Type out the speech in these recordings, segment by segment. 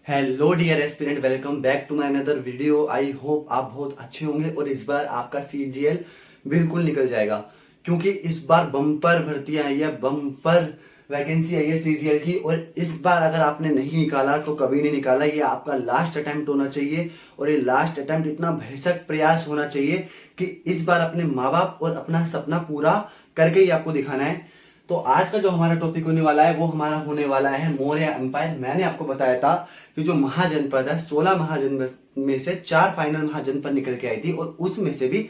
Hello dear aspirant, welcome back to my another video. I hope आप बहुत अच्छे होंगे और इस बार आपका सीजीएल बिल्कुल निकल जाएगा, क्योंकि इस बार बम्पर भर्तियां आई है, बम्पर वैकेंसी आई है सीजीएल की। और इस बार अगर आपने नहीं निकाला तो कभी नहीं निकाला, ये आपका लास्ट अटेम्प्ट होना चाहिए। और ये लास्ट अटेम्प्ट इतना भयसक प्रयास होना चाहिए कि इस बार अपने माँ बाप और अपना सपना पूरा करके ही आपको दिखाना है। तो आज का जो हमारा टॉपिक होने वाला है वो हमारा होने वाला है मौर्य एम्पायर। मैंने आपको बताया था कि जो महाजनपद है, 16 महाजनपद में से 4 फाइनल महाजनपद निकल के आई थी, और उसमें से भी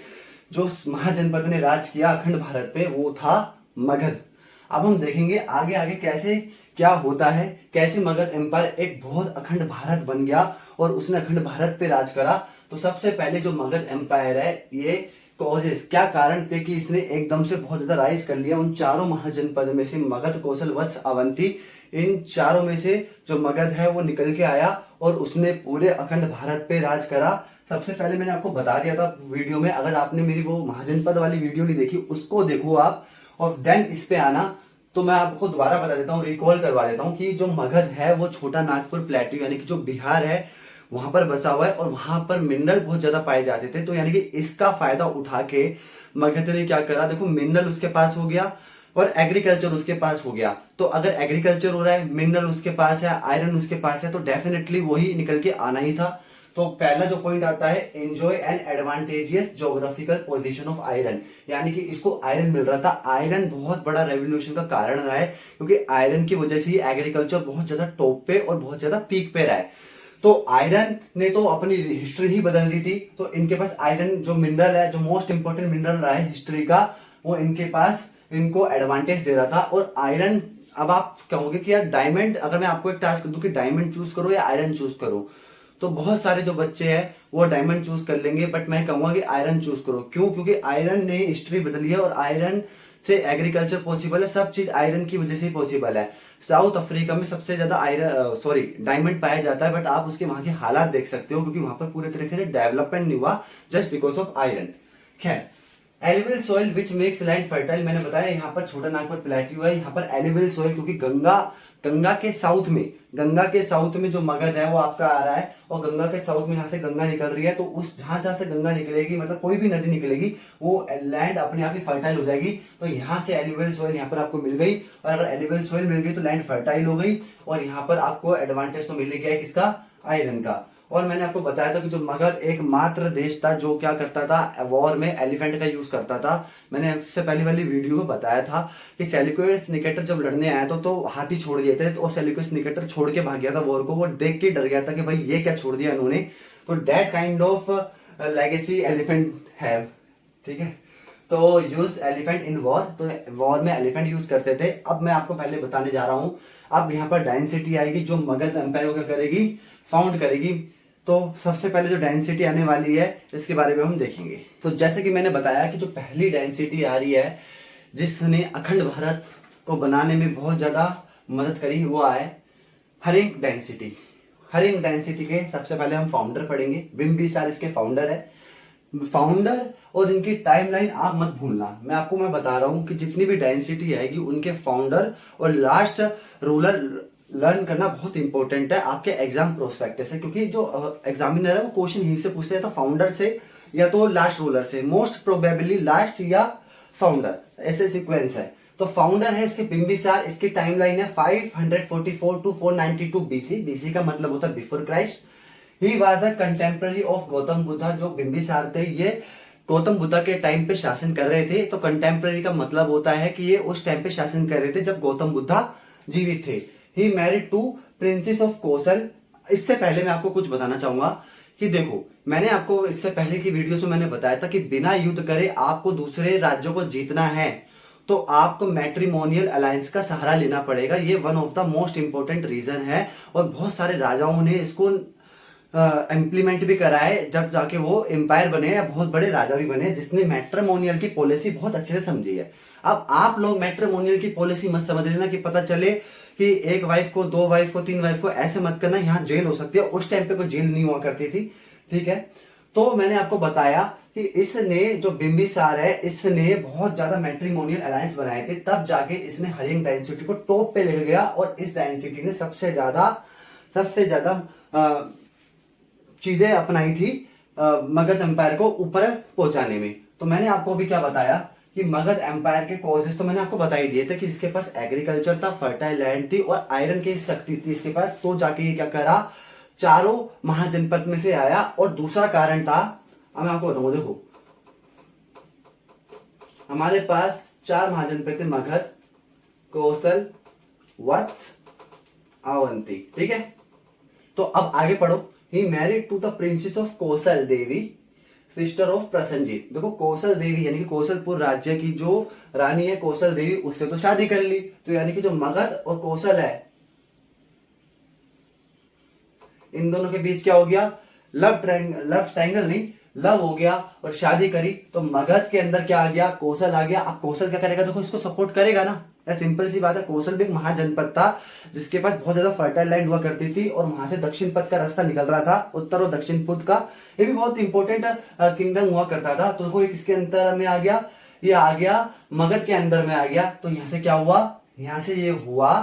जो महाजनपद ने राज किया अखंड भारत पे वो था मगध। अब हम देखेंगे आगे आगे कैसे क्या होता है, कैसे मगध एम्पायर एक बहुत अखंड भारत बन गया और उसने अखंड भारत पे राज करा। तो सबसे पहले जो मगध एम्पायर है, ये कॉजेस क्या कारण थे कि इसने एकदम से बहुत ज्यादा राइज कर लिया। उन चारों महाजनपद में से मगध, कौशल, वत्स, अवंती, इन चारों में से जो मगध है वो निकल के आया और उसने पूरे अखंड भारत पे राज करा। सबसे पहले मैंने आपको बता दिया था वीडियो में, अगर आपने मेरी वो महाजनपद वाली वीडियो नहीं देखी उसको देखो आप और देन इस पे आना। तो मैं आपको दोबारा बता देता हूँ, रिकॉल करवा देता हूँ कि जो मगध है वो छोटा नागपुर प्लेट्यू यानी कि जो बिहार है वहां पर बसा हुआ है और वहां पर मिनरल बहुत ज्यादा पाए जाते थे। तो यानी कि इसका फायदा उठा के मगध ने क्या करा, देखो मिनरल उसके पास हो गया और एग्रीकल्चर उसके पास हो गया। तो अगर एग्रीकल्चर हो रहा है, मिनरल उसके पास है, आयरन उसके पास है, तो डेफिनेटली वही निकल के आना ही था। तो पहला जो पॉइंट आता है, enjoy an advantageous geographical position of iron, यानी कि इसको आयरन मिल रहा था। आयरन बहुत बड़ा रेवोल्यूशन का कारण रहा है, क्योंकि आयरन की वजह से ही एग्रीकल्चर बहुत ज्यादा टॉप पे और बहुत ज्यादा पीक पे रहा है। तो आयरन ने तो अपनी हिस्ट्री ही बदल दी थी। तो इनके पास आयरन जो मिनरल है, जो मोस्ट इंपोर्टेंट मिनरल रहा है हिस्ट्री का, वो इनके पास इनको एडवांटेज दे रहा था। और आयरन, अब आप कहोगे कि यार डायमंड, अगर मैं आपको एक टास्क दूं कि डायमंड चूज करो या आयरन चूज करो, तो बहुत सारे जो बच्चे हैं वो डायमंड चूज कर लेंगे, बट मैं कहूंगा कि आयरन चूज करो। क्यों? क्योंकि आयरन ने हिस्ट्री बदली है और आयरन से एग्रीकल्चर पॉसिबल है। सब चीज आयरन की वजह से ही पॉसिबल है। साउथ अफ्रीका में सबसे ज्यादा आयरन सॉरी डायमंड पाया जाता है, बट आप उसके वहां के हालात देख सकते हो, क्योंकि वहां पर पूरे तरीके से डेवलपमेंट नहीं हुआ जस्ट बिकॉज ऑफ आयरन। खैर, alluvial soil which makes land fertile, मैंने बताया यहाँ पर छोटा नागपुर प्लेट्यू है, यहाँ पर एलिवल सॉइल, क्योंकि गंगा गंगा के साउथ में जो मगध है वो आपका आ रहा है, और गंगा के साउथ में जहां से गंगा निकल रही है, तो उस जहां जहां से गंगा निकलेगी, मतलब कोई भी नदी निकलेगी, वो लैंड अपने आप ही फर्टाइल हो जाएगी। तो यहाँ से एलिवल सॉइल यहाँ पर आपको मिल गई, और अगर एलिवल सॉइल मिल गई तो लैंड फर्टाइल हो गई, और यहाँ पर आपको एडवांटेज तो मिल गया है किसका? आयरन का। और मैंने आपको बताया था कि जो मगध एकमात्र देश था जो क्या करता था, वॉर में एलिफेंट का यूज करता था। मैंने इससे पहले वाली वीडियो में बताया था कि सेल्यूकस निकेटर जब लड़ने आया तो हाथी छोड़ दिए थे, तो सेल्यूकस निकेटर छोड़ के भाग गया था वॉर को। वो देख के डर गया था कि भाई ये क्या छोड़ दिया इन्होंने। तो that kind of legacy elephant है, ठीक है। तो यूज एलिफेंट इन वॉर, तो वॉर में एलिफेंट यूज करते थे। अब मैं आपको पहले बताने जा रहा हूं, अब यहाँ पर डेंसिटी आएगी जो मगध एम्पायर को क्या करेगी, फाउंड करेगी। तो सबसे पहले जो डेंसिटी आने वाली है इसके बारे में हम देखेंगे। तो जैसे कि मैंने बताया कि जो पहली डेंसिटी आ रही है जिसने अखंड भारत को बनाने में बहुत ज्यादा मदद करी, वो है हरिंग डेंसिटी। हरिंग डेंसिटी के सबसे पहले हम फाउंडर पढ़ेंगे। बिम्बिसार इसके फाउंडर है। फाउंडर और इनकी टाइमलाइन आप मत भूलना। मैं बता रहा हूं कि जितनी भी डेंसिटी आएगी उनके फाउंडर और लास्ट रूलर लर्न करना बहुत इंपॉर्टेंट है आपके एग्जाम प्रोस्पेक्टस से, क्योंकि जो एग्जामिनर है वो क्वेश्चन यहीं से पूछते हैं, तो फाउंडर से या तो लास्ट रूलर से, मोस्ट प्रोबेबली लास्ट या फाउंडर, ऐसे सीक्वेंस है। तो फाउंडर है इसके बिम्बिसार, इसकी टाइमलाइन है 544 टू 492 बीसी। बीसी का मतलब होता है before Christ. He was a contemporary of Gautam Buddha. जो बिम्बिसार थे ये गौतम बुद्धा के टाइम पे शासन कर रहे थे। तो कंटेम्पररी का मतलब होता है कि ये उस टाइम पे शासन कर रहे थे जब गौतम बुद्धा जीवित थे। ही मैरिड टू प्रिंसेस ऑफ कौशल। इससे पहले मैं आपको कुछ बताना चाहूंगा कि देखो, मैंने आपको इससे पहले की वीडियोस में मैंने बताया था कि बिना युद्ध करे आपको दूसरे राज्यों को जीतना है तो आपको मैट्रिमोनियल अलायंस का सहारा लेना पड़ेगा। ये one of the most important reason है, और बहुत सारे राजाओं ने इसको इम्प्लीमेंट भी करा है, जब जाके वो एम्पायर बने या बहुत बड़े राजा भी बने, जिसने मैट्रिमोनियल की पॉलिसी बहुत अच्छे से समझी है। अब आप लोग मैट्रिमोनियल की पॉलिसी मत समझ लेना कि पता चले कि एक वाइफ को, दो वाइफ को, तीन वाइफ को, ऐसे मत करना, यहाँ जेल हो सकती है। उस टाइम पे कोई जेल नहीं हुआ करती थी, ठीक है। तो मैंने आपको बताया कि इसने, जो बिम्बिसार है, इसने बहुत ज्यादा मैट्रिमोनियल अलायंस बनाए थे, तब जाके इसने हरिंग डायनेसिटी को टॉप पे लेके गया, और इस डायनेसिटी ने सबसे ज्यादा चीजें अपनाई थी मगध एम्पायर को ऊपर पहुंचाने में। तो मैंने आपको अभी क्या बताया कि मगध एम्पायर के कॉजेस तो मैंने आपको बता ही दिए थे कि इसके पास एग्रीकल्चर था, फर्टाइल लैंड थी और आयरन की शक्ति थी इसके पास। तो जाके ये क्या करा, चारों महाजनपद में से आया। और दूसरा कारण था, अब मैं आपको बताऊंगा, देखो हमारे पास 4 महाजनपद थे, मगध, कौशल, वत्स, अवंती। ठीक है, तो अब आगे पढ़ो। He married to the princess of Kaushal Devi, sister of Prasenjit. देखो कौशल देवी यानी कि कौशलपुर राज्य की जो रानी है कौशल देवी, उससे तो शादी कर ली। तो यानी कि जो मगध और कौशल है, इन दोनों के बीच क्या हो गया, लव ट्रायंगल नहीं, लव हो गया और शादी करी। तो मगध के अंदर क्या आ गया, कौशल आ गया। अब कौशल क्या करेगा, देखो इसको सपोर्ट करेगा ना, सिंपल सी बात है। कौशल भी एक महाजनपद था जिसके पास बहुत ज्यादा फर्टाइल लैंड हुआ करती थी और वहां से दक्षिण पथ का रास्ता निकल रहा था, उत्तर और दक्षिण पथ का। ये भी बहुत इंपॉर्टेंट किंगडम हुआ करता था। तो वो किसके अंदर में आ गया, ये आ गया मगध के अंदर में आ गया। तो यहां से क्या हुआ, यहां से ये हुआ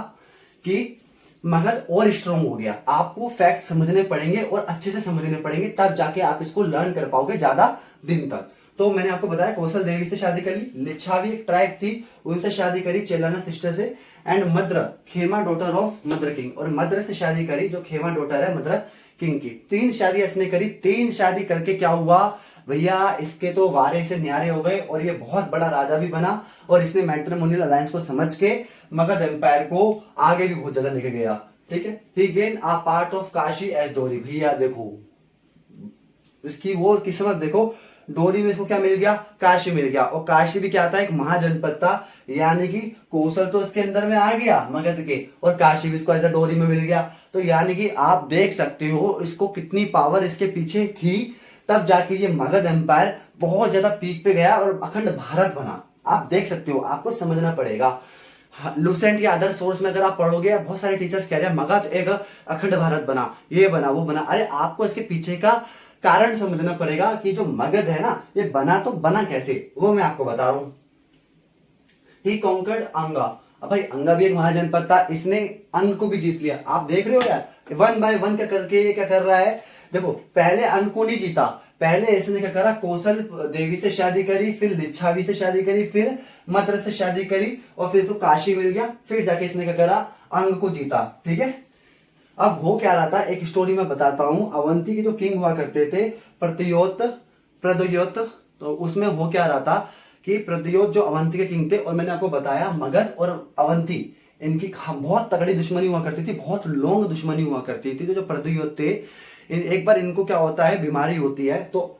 कि मगध और स्ट्रॉन्ग हो गया। आपको फैक्ट समझने पड़ेंगे और अच्छे से समझने पड़ेंगे, तब जाके आप इसको लर्न कर पाओगे ज्यादा दिन तक। तो मैंने आपको बताया कौशल देवी से शादी कर ली, लिच्छावी एक ट्राइब थी उनसे शादी करी, चेलाना सिस्टर से, एंड मद्र, खेमा डॉटर ऑफ मद्र किंग, और मद्र से शादी करी जो खेमा डॉटर है मद्र किंग की। 3 शादी इसने करी। 3 शादी करके क्या हुआ भैया, इसके तो वारे से न्यारे हो गए और ये बहुत बड़ा राजा भी बना। और इसने मैट्रिमोनियल अलायंस को समझ के मगध एम्पायर को आगे भी बहुत ज्यादा लेके गया। ठीक है, he gain a part of Kashi as dowry. भैया देखो इसकी वो किस्मत देखो, डोरी में इसको क्या मिल गया, काशी मिल गया। और काशी भी क्या था, एक महाजनपद था, यानी कि कौशल तो इसके अंदर में आ गया मगध के, और काशी भी इसको ऐसा डोरी में मिल गया। तो यानी कि आप देख सकते हो इसको कितनी पावर इसके पीछे थी, तब जाके ये मगध एम्पायर बहुत ज्यादा पीक पे गया और अखंड भारत बना। आप देख सकते हो, आपको समझना पड़ेगा। लुसेंट या अदर सोर्स में अगर आप पढ़ोगे, बहुत सारे टीचर्स कह रहे हैं मगध एक अखंड भारत बना, ये बना वो बना। अरे आपको इसके पीछे का कारण समझना पड़ेगा कि जो मगध है ना, ये बना तो बना कैसे, वो मैं आपको बता रहा हूं। ही कॉन्कर्ड अंगा। अब भाई अंगा भी एक महाजनपद था, इसने अंग को भी जीत लिया। आप देख रहे हो यार, 1 बाय 1 क्या करके ये क्या कर रहा है। देखो पहले अंग को नहीं जीता, पहले इसने क्या करा, कौशल देवी से शादी करी, फिर लिच्छावी से शादी करी, फिर मद्र से शादी करी, और फिर तो काशी मिल गया, फिर जाके इसने क्या करा, अंग को जीता। ठीक है, अब हो क्या रहा था, एक स्टोरी में बताता हूं। अवंती के जो किंग हुआ करते थे प्रद्योत, तो उसमें हो क्या रहा था कि प्रद्योत जो अवंती के किंग थे, और मैंने आपको बताया मगध और अवंती इनकी बहुत तगड़ी दुश्मनी हुआ करती थी, बहुत लॉन्ग दुश्मनी हुआ करती थी। तो जो प्रद्योत थे, एक बार इनको क्या होता है, बीमारी होती है। तो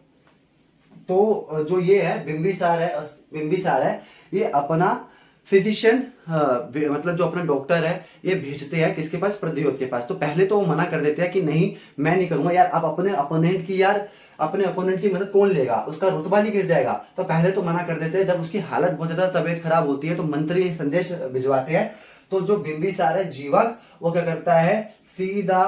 जो ये है बिंबिसार है, ये अपना फिजिशियन मतलब जो अपना डॉक्टर है ये भेजते हैं किसके पास, प्रद्योत के पास। तो पहले तो वो मना कर देते हैं कि नहीं मैं नहीं करूंगा यार, आप अपने अपोनेंट की मदद कौन लेगा, उसका रुतबा नहीं गिर जाएगा। तो पहले तो मना कर देते हैं। जब उसकी हालत बहुत ज्यादा तबीयत खराब होती है तो मंत्री संदेश भिजवाते हैं। तो जो बिंबिसार है जीवक, वो क्या करता है, सीधा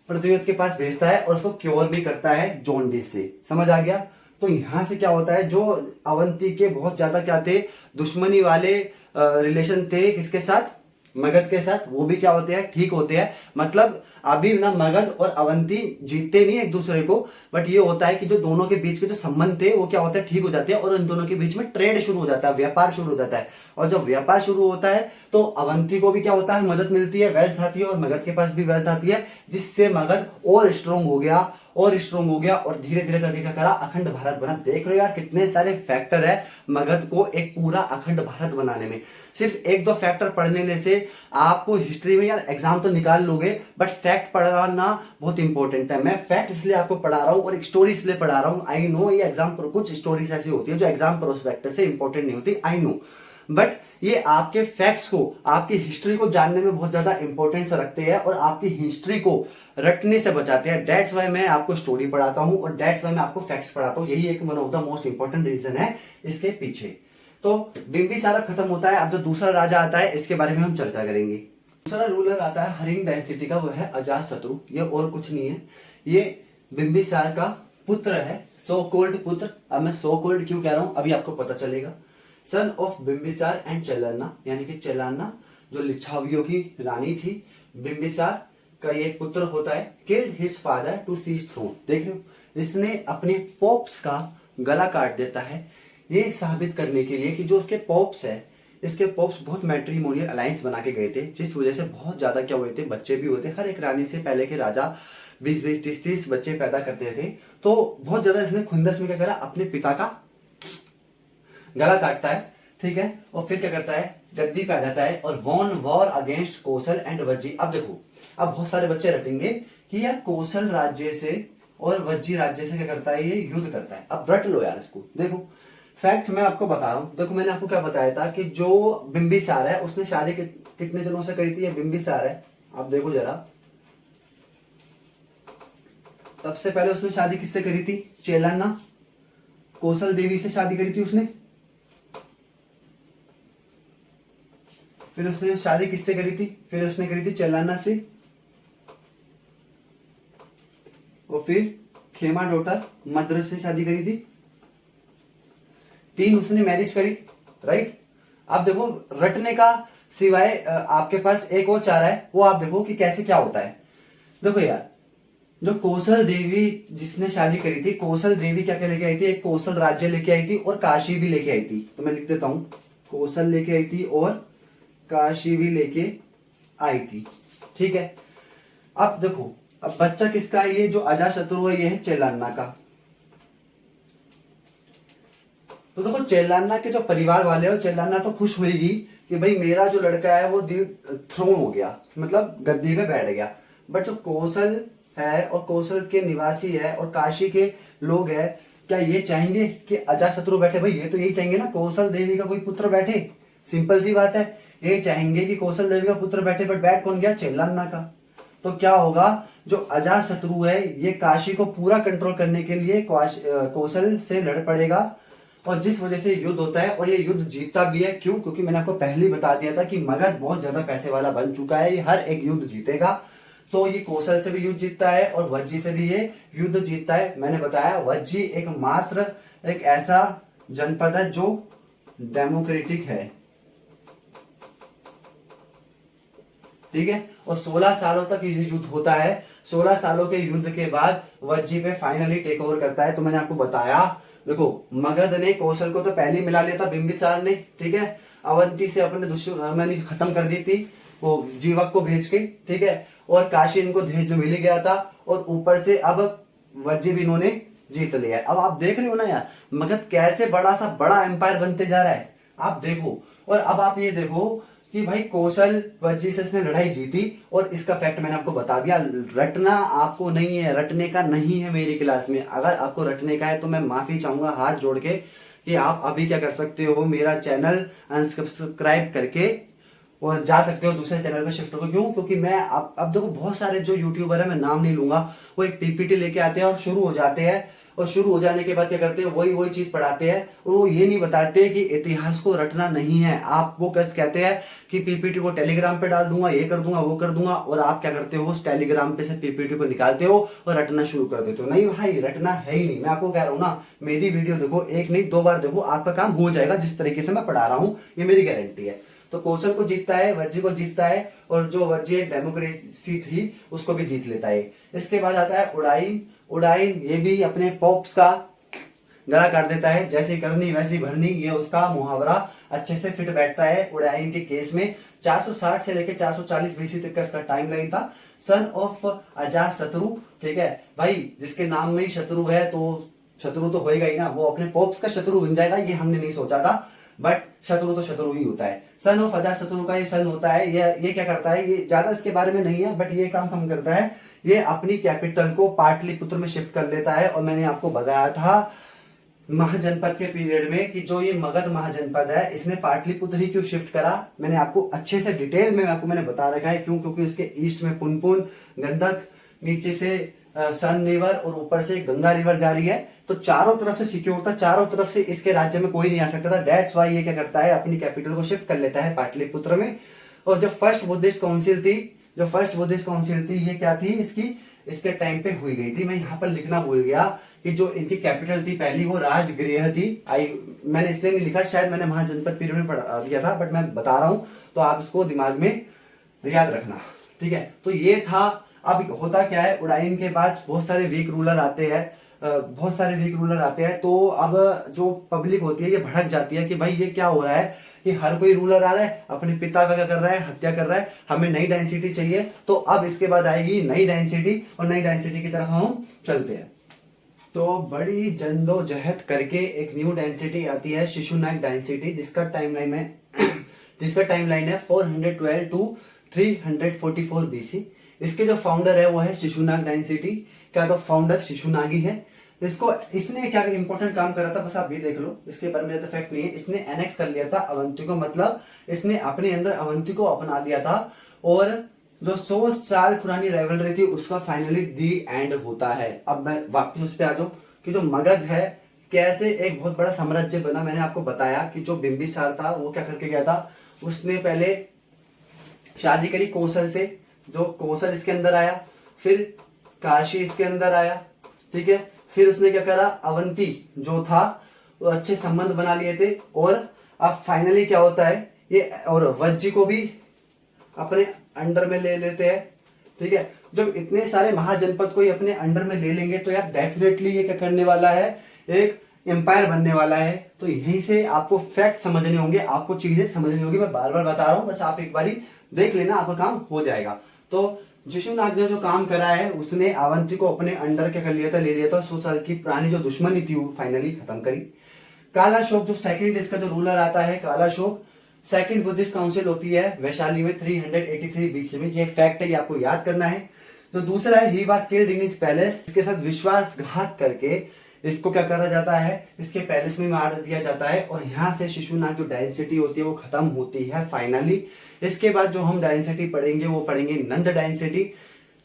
प्रद्योत के पास भेजता है और उसको क्योर भी करता है जॉन्डिस से। समझ आ गया। तो यहां से क्या होता है, जो अवंती के बहुत ज्यादा क्या थे, दुश्मनी वाले रिलेशन थे किसके साथ, मगध के साथ, वो भी क्या होते हैं, ठीक होते हैं। मतलब अभी ना मगध और अवंती जीतते नहीं एक दूसरे को, बट ये होता है कि जो दोनों के बीच के जो संबंध थे वो क्या होता है, ठीक हो जाते हैं, और इन दोनों के बीच में ट्रेड शुरू हो जाता है, व्यापार शुरू हो जाता है। और जब व्यापार शुरू होता है तो अवंती को भी क्या होता है, मदद मिलती है, वेल्थ आती है, और मगध के पास भी वेल्थ आती है, जिससे मगध और स्ट्रॉन्ग हो गया और धीरे धीरे करके क्या करा, अखंड भारत बना। देख रहे हो यार कितने सारे फैक्टर है मगध को एक पूरा अखंड भारत बनाने में। सिर्फ 1-2 फैक्टर पढ़ने से आपको हिस्ट्री में यार एग्जाम तो निकाल लोगे, बट फैक्ट पढ़ना बहुत इंपॉर्टेंट है। मैं फैक्ट इसलिए आपको पढ़ा रहा हूँ और एक स्टोरी इसलिए पढ़ा रहा हूँ। आई नो ये एग्जाम पर कुछ स्टोरीज ऐसी होती है जो एग्जाम प्रोस्पेक्टस से इंपॉर्टेंट नहीं होती, आई नो, बट ये आपके फैक्ट्स को, आपकी हिस्ट्री को जानने में बहुत ज्यादा इंपॉर्टेंस रखते हैं और आपकी हिस्ट्री को रटने से बचाते हैं। डेट्स वाई मैं आपको स्टोरी पढ़ाता हूं और डेट्स वाई मैं आपको फैक्ट्स पढ़ाता हूं। यही एक one of the most important reason है इसके पीछे। तो बिंबिसारा खत्म होता है। अब जो दूसरा राजा आता है इसके बारे में हम चर्चा करेंगे। दूसरा रूलर आता है हरिंग डायनेस्टी का, वो है अजातशत्रु। ये और कुछ नहीं है, ये बिंबिसार का पुत्र है, सो कोल्ड पुत्र। अब मैं सो कोल्ड क्यों कह रहा हूं अभी आपको पता चलेगा। सन ऑफ बिंबिसार एंड चेलाना, यानी कि चेलाना जो लिच्छावियों की रानी थी, बिंबिसार का ये पुत्र होता है, killed his father to seize throne. देख रहे हो, इसने अपने पॉप्स का गला काट देता है ये साबित करने के लिए कि जो उसके पॉप्स है, इसके पॉप्स बहुत मैट्रिमोनियल अलायंस बना के गए थे, जिस वजह से बहुत ज्यादा क्या हुए थे, बच्चे भी हुए थे। हर एक रानी से पहले के राजा 20-20, 30-30 बच्चे पैदा करते थे। तो बहुत ज्यादा इसने खुंदस में क्या करा, अपने पिता का गला काटता है, ठीक है। और फिर क्या करता है, गद्दी पे आ जाता है और won war against Kosala and Vajji. अब देखो, अब बहुत सारे बच्चे रटेंगे कि यार कौशल राज्य से और वज्जी राज्य से क्या करता है, ये युद्ध करता है। अब रट लो यार इसको। देखो फैक्ट मैं आपको बता रहा हूं। देखो मैंने आपको क्या बताया था कि जो बिंबिसार है उसने शादी कितने जनों से करी थी, ये बिंबिसार है। आप देखो जरा, सबसे पहले उसने शादी किससे करी थी, चेलान्ना, कौशल देवी से शादी करी थी उसने। फिर उसने शादी किससे करी थी, फिर उसने करी थी चेलान्ना से, और फिर खेमा डॉटर मद्रस से शादी करी थी। 3 उसने मैरिज करी, राइट। आप देखो रटने का सिवाय आपके पास एक और चारा है, वो आप देखो कि कैसे क्या होता है। देखो यार, जो कौशल देवी जिसने शादी करी थी, कौशल देवी क्या क्या लेके आई थी, एक कौशल राज्य लेके आई थी और काशी भी लेके आई थी। तो मैं लिख देता हूं, कौशल लेके आई थी और काशी भी लेके आई थी, ठीक है। अब देखो, अब बच्चा किसका है, ये जो अजातशत्रु है ये है चेलान्ना का। तो देखो चेलान्ना के जो परिवार वाले हो, चेलान्ना तो खुश हुएगी कि भाई मेरा जो लड़का है वो थ्रोन हो गया, मतलब गद्दी पे बैठ गया। बट जो कौशल है और कौशल के निवासी है और काशी के लोग है, क्या ये चाहेंगे कि अजातशत्रु बैठे? भाई ये तो यही चाहेंगे ना, कौशल देवी का कोई पुत्र बैठे। सिंपल सी बात है, ये चाहेंगे कि कौशल देवी का पुत्र बैठे। बट बैठ कौन गया, चेलान्ना का। तो क्या होगा, जो अजातशत्रु है ये काशी को पूरा कंट्रोल करने के लिए कौशल से लड़ पड़ेगा, और जिस वजह से युद्ध होता है और ये युद्ध जीतता भी है। क्यों? क्योंकि मैंने आपको पहले ही बता दिया था कि मगध बहुत ज्यादा पैसे वाला बन चुका है, ये हर एक युद्ध जीतेगा। तो ये कौशल से भी युद्ध जीतता है और वज्जी से भी ये युद्ध जीतता है। मैंने बताया वज्जी एकमात्र एक ऐसा जनपद है जो डेमोक्रेटिक है, ठीक है। और 16 सालों तक ये युद्ध होता है। 16 सालों के युद्ध के बाद वज्जी पे फाइनली टेक ओवर करता है। तो मैंने आपको बताया, देखो मगध ने कौशल को तो पहले ही मिला लिया था बिंबिसार ने, ठीक है। अवंती से अपने दुश्मनी खत्म कर दी थी वो जीवक को भेज के, ठीक है। और काशी इनको दहेज में मिल गया था, और ऊपर से अब वज्जी भी इन्होंने जीत लिया है। अब आप देख रहे हो ना यार, मगध कैसे बड़ा सा बड़ा एम्पायर बनते जा रहा है, आप देखो। और अब आप ये देखो कि भाई कौशल वज्जी से इसने लड़ाई जीती, और इसका फैक्ट मैंने आपको बता दिया। रटना आपको नहीं है, रटने का नहीं है मेरी क्लास में। अगर आपको रटने का है तो मैं माफी चाहूंगा हाथ जोड़ के, कि आप अभी क्या कर सकते हो, मेरा चैनल अनसब्सक्राइब करके और जा सकते हो दूसरे चैनल पे शिफ्ट हो। क्यों? क्योंकि मैं अब देखो बहुत सारे जो यूट्यूबर है, मैं नाम नहीं लूंगा, वो एक पीपीटी लेके आते हैं और शुरू हो जाते हैं, और शुरू हो जाने के बाद क्या करते हैं, वही चीज पढ़ाते हैं, और वो ये नहीं बताते कि इतिहास को रटना नहीं है। आप वो कहते हैं कि पीपीटी को टेलीग्राम पे डाल दूंगा, ये कर दूंगा, वो कर दूंगा, और आप क्या करते हो, उस टेलीग्राम पे से पीपीटी को निकालते हो और रटना शुरू कर देते हो। नहीं भाई, रटना है ही नहीं। मैं आपको कह रहा हूं ना, मेरी वीडियो देखो, एक नहीं 2 बार देखो, आपका काम हो जाएगा जिस तरीके से मैं पढ़ा रहा हूं, ये मेरी गारंटी है। तो कौशल को जीतता है, वज्जी को जीतता है, और जो वज्जी एक डेमोक्रेसी थी उसको भी जीत लेता है। इसके बाद आता है उडाइन। उडाइन ये भी अपने पॉप्स का गला काट देता है, जैसी करनी वैसी भरनी, ये उसका मुहावरा अच्छे से फिट बैठता है उडाइन के केस में। 460 से लेकर 440 बीसी तक का इसका टाइम लाइन था। सन ऑफ अजातशत्रु, ठीक है भाई, जिसके नाम में ही शत्रु है तो शत्रु तो होएगा ही ना, वो अपने पॉप्स का शत्रु बन जाएगा, ये हमने नहीं सोचा था। बट शत्रु तो शत्रु ही होता है। सन ऑफ अजातशत्रु का ये सन होता है, ये क्या करता है, ये ज्यादा इसके बारे में नहीं है, बट ये काम हम करता है, ये अपनी कैपिटल को पाटलिपुत्र में शिफ्ट कर लेता है। और मैंने आपको बताया था महाजनपद के पीरियड में कि जो ये मगध महाजनपद है, इसने पाटलिपुत्र ही क्यों शिफ्ट करा, मैंने आपको अच्छे से डिटेल में मैंने बता रखा है। क्यों? क्योंकि इसके ईस्ट में पुनपुन, गंधक, नीचे से सन रिवर और ऊपर से गंगा रिवर जा रही है, तो चारों तरफ से सिक्योर था, चारों तरफ से इसके राज्य में कोई नहीं आ सकता था। दैट्स वाई ये क्या करता है, अपनी कैपिटल को शिफ्ट कर लेता है पाटलिपुत्र में। और जो फर्स्ट बुद्धिस्ट काउंसिल थी, ये क्या थी, इसके टाइम पे हुई गई थी। मैं यहाँ पर लिखना भूल गया कि जो इनकी कैपिटल थी पहली, वो राजगृह थी। मैंने इसलिए नहीं लिखा, शायद मैंने महाजनपद पीरियड में पढ़ा दिया था, बट मैं बता रहा हूं तो आप इसको दिमाग में याद रखना, ठीक है। तो ये था अब होता क्या है, उडाइन के बाद बहुत सारे वीक रूलर आते हैं, बहुत सारे वीक रूलर आते हैं। तो अब जो पब्लिक होती है ये भड़क जाती है कि भाई ये क्या हो रहा है कि हर कोई रूलर आ रहा है, अपने पिता का क्या कर रहा है, हत्या कर रहा है, हमें नई डेंसिटी चाहिए। तो अब इसके बाद आएगी नई डेंसिटी, और नई डेंसिटी की तरफ हम चलते हैं। तो बड़ी जद्दोजहद करके एक न्यू डेंसिटी आती है, शिशुनाग डेंसिटी, जिसका टाइमलाइन है जिसका टाइमलाइन है 412 टू 344 बीसी। इसके जो फाउंडर है वो है शिशुनाग डेंसिटी का, तो फाउंडर शिशुनागी है। इसने क्या इंपॉर्टेंट काम करा था, बस आप भी देख लो, इसके बारे में फैक्ट नहीं है। इसने एनेक्स कर लिया था अवंती को, मतलब इसने अपने अंदर अवंती को अपना लिया था, और जो 100 साल पुरानी राइवलरी थी उसका फाइनली दी एंड होता है। अब मैं वापस उस पर आ जाऊं कि जो मगध है कैसे एक बहुत बड़ा साम्राज्य बना। मैंने आपको बताया कि जो बिंबिसार था वो क्या करके गया था, उसने पहले शादी करी कौशल से, जो कौशल इसके अंदर आया, फिर काशी इसके अंदर आया, ठीक है। फिर उसने क्या करा, अवंती जो था वो अच्छे संबंध बना लिए थे, और अब फाइनली क्या होता है ये, और वज्जी को भी अपने अंडर में ले लेते हैं, ठीक है। जब इतने सारे महाजनपद को ही अपने अंडर में ले लेंगे तो यार डेफिनेटली ये क्या करने वाला है, एक एम्पायर बनने वाला है। तो यहीं से आपको फैक्ट समझने होंगे, आपको चीजें समझनी होंगी। मैं बार बार बता रहा हूं, बस आप एक बारी देख लेना, आपका काम हो जाएगा। तो शिशुनाग ने जो काम करा है, उसने अवंती को अपने अंडर क्या कर लिया था, ले लिया था। 100 साल की पुरानी जो दुश्मनी थी वो फाइनली खत्म करी। कालाशोक जो सेकंड इसका जो रूलर आता है, कालाशोक सेकंड बुद्धिस्ट काउंसिल होती है वैशाली में 383 बीसी में। ये एक फैक्ट है, ये आपको याद करना है। तो दूसरा है he was killed in his palace, इसके साथ विश्वासघात करके इसको क्या करा जाता है, इसके पैलेस में मार दिया जाता है। और यहाँ से शिशुनाग जो डायनेसिटी होती है वो खत्म होती है फाइनली। इसके बाद जो हम डायनेसिटी पढ़ेंगे वो पढ़ेंगे नंद डायनेसिटी।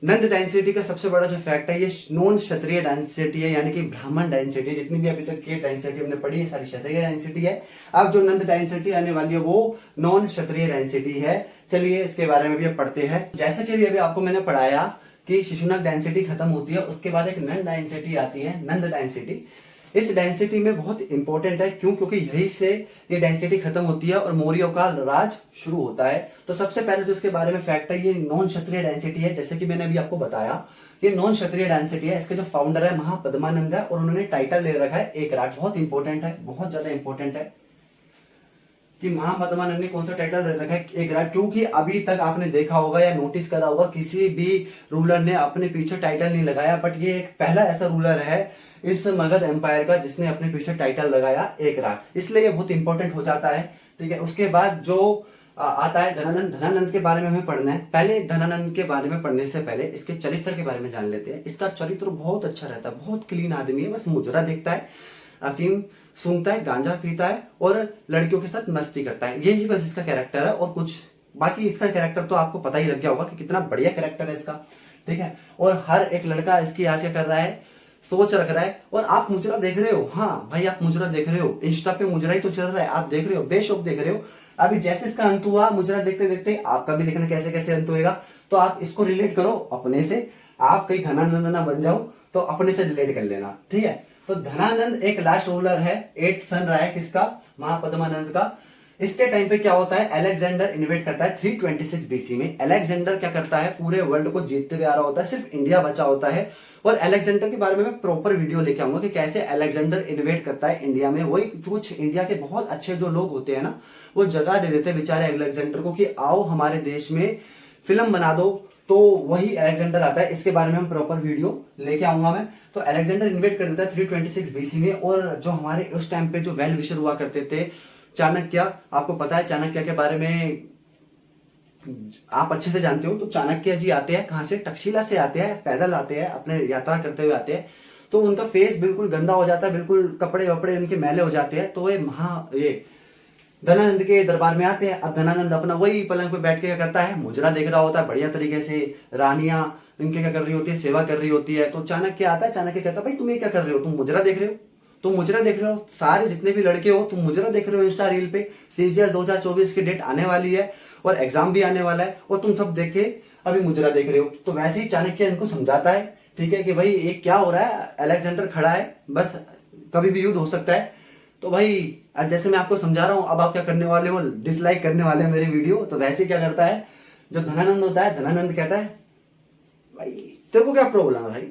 नंद डायनेसिटी का सबसे बड़ा जो फैक्ट है, ये नॉन क्षत्रिय डायनेसिटी है, यानी कि ब्राह्मण डायनेसिटी। जितनी भी अभी तक की डायनेसिटी हमने पढ़ी है सारी क्षत्रिय डायनेसिटी है। अब जो नंद डायनेसिटी आने वाली है वो नॉन क्षत्रिय डायनेसिटी है। चलिए इसके बारे में भी अब पढ़ते हैं। जैसे कि अभी आपको मैंने पढ़ाया कि शिशुनाग डायनेसिटी खत्म होती है, उसके बाद एक नंद डायनेसिटी आती है, नंद डायनेसिटी। इस डेंसिटी में बहुत इंपॉर्टेंट है, क्यों, क्योंकि यही से ये डेंसिटी खत्म होती है और मौर्यों का राज शुरू होता है। तो सबसे पहले जो इसके बारे में फैक्ट है, ये नॉन क्षत्रिय डेंसिटी है। जैसे कि मैंने अभी आपको बताया, ये नॉन क्षत्रिय डेंसिटी है। इसके जो फाउंडर है महापद्मानंद है, और उन्होंने टाइटल ले रखा है एक राट। बहुत इंपॉर्टेंट है, बहुत ज्यादा इंपॉर्टेंट है कि महापद्मानंद ने कौन सा टाइटल रखा है, एक राट। क्योंकि अभी तक आपने देखा होगा या नोटिस करा होगा, किसी भी रूलर ने अपने पीछे टाइटल नहीं लगाया, बट ये एक पहला ऐसा रूलर है इस मगध एम्पायर का जिसने अपने पीछे टाइटल लगाया एक राट। इसलिए ये बहुत इंपॉर्टेंट हो जाता है, ठीक है। उसके बाद जो आता है धनानंद। धनानंद के बारे में हमें पढ़ना है। पहले धनानंद के बारे में पढ़ने से पहले इसके चरित्र के बारे में जान लेते हैं। इसका चरित्र बहुत अच्छा रहता है, बहुत क्लीन आदमी है, बस मुजरा देखता है, अफीम सूंघता है, गांजा पीता है और लड़कियों के साथ मस्ती करता है। यही बस इसका कैरेक्टर है, और कुछ बाकी इसका कैरेक्टर तो आपको पता ही लग गया होगा कि कितना बढ़िया कैरेक्टर है इसका, ठीक है। और हर एक लड़का इसकी आज क्या कर रहा है, सोच रख रहा है। और आप मुजरा देख रहे हो, हाँ भाई आप मुजरा देख रहे हो, इंस्टा पे मुजरा ही तो चल रहा है, आप देख रहे हो, बेशक देख रहे हो। अभी जैसे इसका अंत हुआ मुजरा देखते देखते, आपका भी देखना कैसे कैसे अंत होएगा। तो आप इसको रिलेट करो अपने से, आप कहीं धनानंद ना बन जाओ तो अपने से रिलेट कर लेना, ठीक है। तो धनानंद एक लास्ट रूलर है, 8th सन रहा है किसका, महापद्मानंद का। इसके टाइम पे क्या होता है, अलेक्जेंडर इन्वेट करता है 326 बीसी में। अलेक्जेंडर क्या करता है, पूरे वर्ल्ड को जीतते हुए आ रहा होता है, सिर्फ इंडिया बचा होता है। और अलेक्जेंडर के बारे में मैं प्रॉपर वीडियो लेके आऊंगा कि कैसे अलेक्जेंडर इन्वेट करता है इंडिया में। वही कुछ इंडिया के बहुत अच्छे जो लोग होते हैं ना, वो जगह दे देते हैं बेचारे अलेक्जेंडर को कि आओ हमारे देश में फिल्म बना दो। तो वही अलेक्जेंडर आता है, इसके बारे में हम प्रॉपर वीडियो लेके आऊंगा मैं। तो अलेक्जेंडर इन्वेट कर देता है 326 बीसी में। और जो हमारे उस टाइम पे जो वेल विशर हुआ करते थे, चाणक्य, आपको पता है चाणक्य के बारे में आप अच्छे से जानते हो। तो चाणक्य जी आते हैं कहां से, तक्षशिला से आते हैं, पैदल आते हैं, अपने यात्रा करते हुए आते हैं। तो उनका फेस बिल्कुल गंदा हो जाता है, बिल्कुल कपड़े वपड़े उनके मैले हो जाते हैं। तो ये धनानंद के दरबार में आते हैं। अब धनानंद अपना वही पलंग पे बैठ के क्या करता है, मुजरा देख रहा होता है बढ़िया तरीके से, रानियां इनके क्या कर रही होती है, सेवा कर रही होती है। तो चाणक्य आता है, चाणक्य कहता है भाई तुम ये क्या कर रहे हो, तुम मुजरा देख रहे हो, तुम मुजरा देख रहे हो, सारे जितने भी लड़के हो तुम मुजरा देख रहे हो इंस्टा रील पे। सीजीएल 2024 की डेट आने वाली है और एग्जाम भी आने वाला है, और तुम सब देख के अभी मुजरा देख रहे हो। तो वैसे ही चाणक्य इनको समझाता है, ठीक है, कि भाई ये क्या हो रहा है, अलेक्जेंडर खड़ा है, बस कभी भी युद्ध हो सकता है। तो भाई आज जैसे मैं आपको समझा रहा हूं, अब आप क्या करने वाले हो, डिसलाइक करने वाले हैं मेरी वीडियो। तो वैसे क्या करता है जो धनानंद होता है, धनानंद कहता है भाई तेरे को क्या प्रॉब्लम है भाई?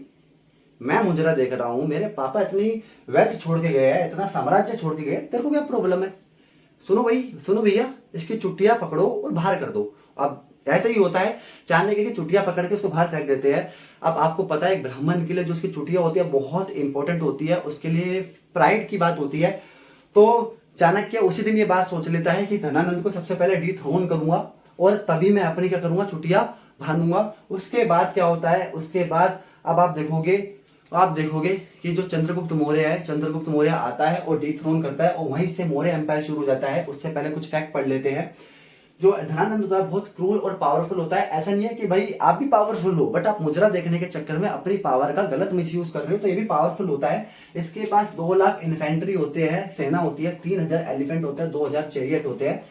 मैं मुजरा देख रहा हूँ, मेरे पापा इतनी वेल्थ छोड़ के गए हैं, इतना साम्राज्य छोड़ के गए, तेरे को क्या प्रॉब्लम है? सुनो भाई, सुनो भैया, इसकी चुट्टियां पकड़ो और बाहर कर दो। अब ऐसे ही होता है, चाहने के चुट्टियां पकड़ के उसको बाहर फेंक देते हैं। अब आपको पता है एक ब्राह्मण के लिए जो उसकी चुट्टियां होती है बहुत इंपॉर्टेंट होती है, उसके लिए प्राइड की बात होती है। तो चाणक्य उसी दिन ये बात सोच लेता है कि धनानंद को सबसे पहले डिथ्रोन करूंगा और तभी मैं अपनी क्या करूंगा, चुटिया बांधूंगा। उसके बाद क्या होता है, उसके बाद अब आप देखोगे कि जो चंद्रगुप्त मौर्य है, चंद्रगुप्त मौर्य आता है और डिथ्रोन करता है और वहीं से मौर्य एम्पायर शुरू हो जाता है। उससे पहले कुछ फैक्ट पढ़ लेते हैं। जो धनानंद होता है बहुत क्रूर और पावरफुल होता है। ऐसा नहीं है कि भाई आप भी पावरफुल हो, बट आप मुजरा देखने के चक्कर में अपनी पावर का गलत मिसयूज कर रहे हो, तो ये भी पावरफुल होता है। इसके पास 2 लाख इन्फेंट्री होते हैं, सेना होती है, 3000 एलिफेंट होते हैं, 2000 चैरियट होते हैं,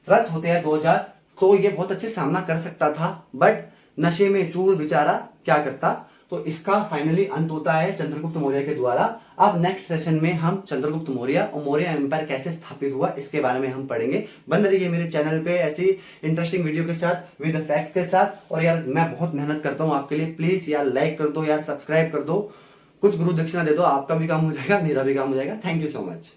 रथ होते हैं 2000। तो ये बहुत अच्छे सामना कर सकता था, बट नशे में चूर बेचारा क्या करता। तो इसका फाइनली अंत होता है चंद्रगुप्त मौर्य के द्वारा। अब नेक्स्ट सेशन में हम चंद्रगुप्त मौर्य और मौर्य एम्पायर कैसे स्थापित हुआ इसके बारे में हम पढ़ेंगे। बंद रहिए मेरे चैनल पे ऐसी इंटरेस्टिंग वीडियो के साथ, विद फैक्ट के साथ। और यार मैं बहुत मेहनत करता हूँ आपके लिए, प्लीज यार लाइक कर दो, यार सब्सक्राइब कर दो, कुछ गुरु दक्षिणा दे दो, आपका भी काम हो जाएगा, मेरा भी काम हो जाएगा। Thank you so much.